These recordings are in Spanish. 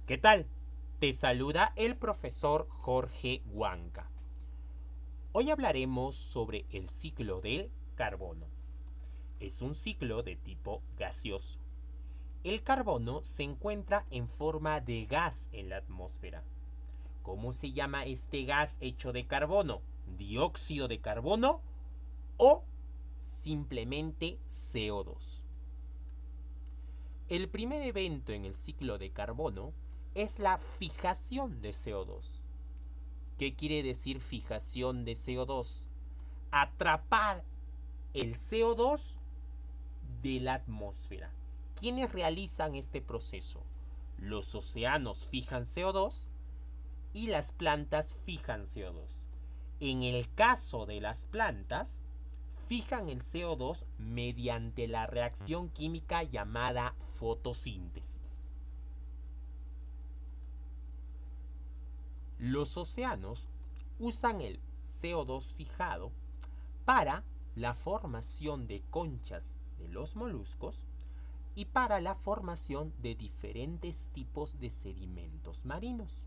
¿Qué tal? Te saluda el profesor Jorge Huanca. Hoy hablaremos sobre el ciclo del carbono. Es un ciclo de tipo gaseoso. El carbono se encuentra en forma de gas en la atmósfera. ¿Cómo se llama este gas hecho de carbono? ¿Dióxido de carbono o simplemente CO2? El primer evento en el ciclo de carbono es la fijación de CO2. ¿Qué quiere decir fijación de CO2? Atrapar el CO2 de la atmósfera. ¿Quiénes realizan este proceso? Los océanos fijan CO2 y las plantas fijan CO2. En el caso de las plantas, fijan el CO2 mediante la reacción química llamada fotosíntesis. Los océanos usan el CO2 fijado para la formación de conchas de los moluscos y para la formación de diferentes tipos de sedimentos marinos.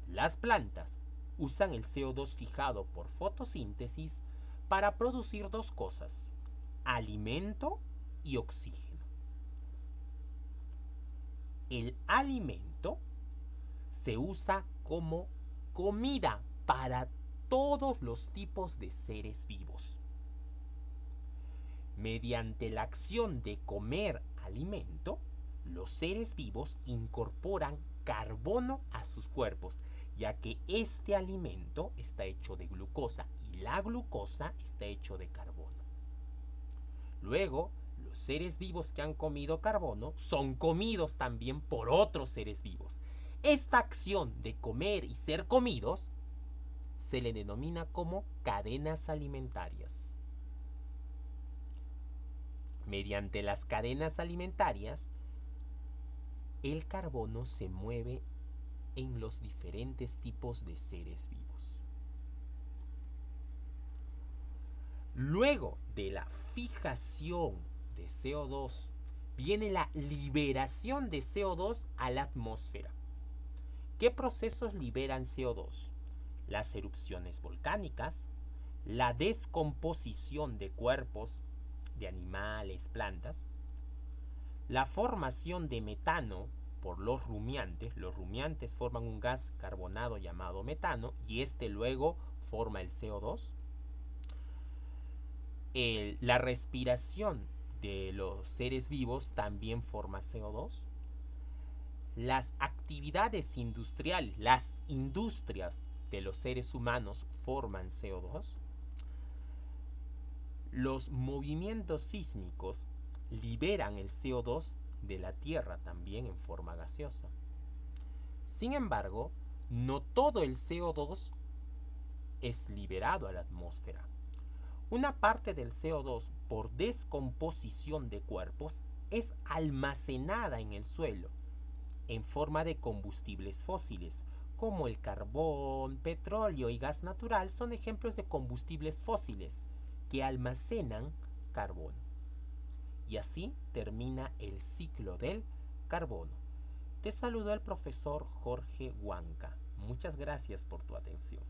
Las plantas usan el CO2 fijado por fotosíntesis para producir dos cosas: alimento y oxígeno. El alimento se usa como comida para todos los tipos de seres vivos. Mediante la acción de comer alimento, los seres vivos incorporan carbono a sus cuerpos, ya que este alimento está hecho de glucosa y la glucosa está hecho de carbono. Luego, los seres vivos que han comido carbono son comidos también por otros seres vivos. Esta acción de comer y ser comidos se le denomina como cadenas alimentarias. Mediante las cadenas alimentarias, el carbono se mueve en los diferentes tipos de seres vivos. Luego de la fijación de CO2, viene la liberación de CO2 a la atmósfera. ¿Qué procesos liberan CO2? Las erupciones volcánicas, la descomposición de cuerpos de animales, plantas, la formación de metano por los rumiantes. Los rumiantes forman un gas carbonado llamado metano y este luego forma el CO2. La respiración de los seres vivos también forma CO2. Las actividades industriales, las industrias de los seres humanos forman CO2. Los movimientos sísmicos liberan el CO2 de la Tierra también en forma gaseosa. Sin embargo, no todo el CO2 es liberado a la atmósfera. Una parte del CO2, por descomposición de cuerpos, es almacenada en el suelo en forma de combustibles fósiles, como el carbón, petróleo y gas natural son ejemplos de combustibles fósiles que almacenan carbono. Y así termina el ciclo del carbono. Te saludó el profesor Jorge Huanca. Muchas gracias por tu atención.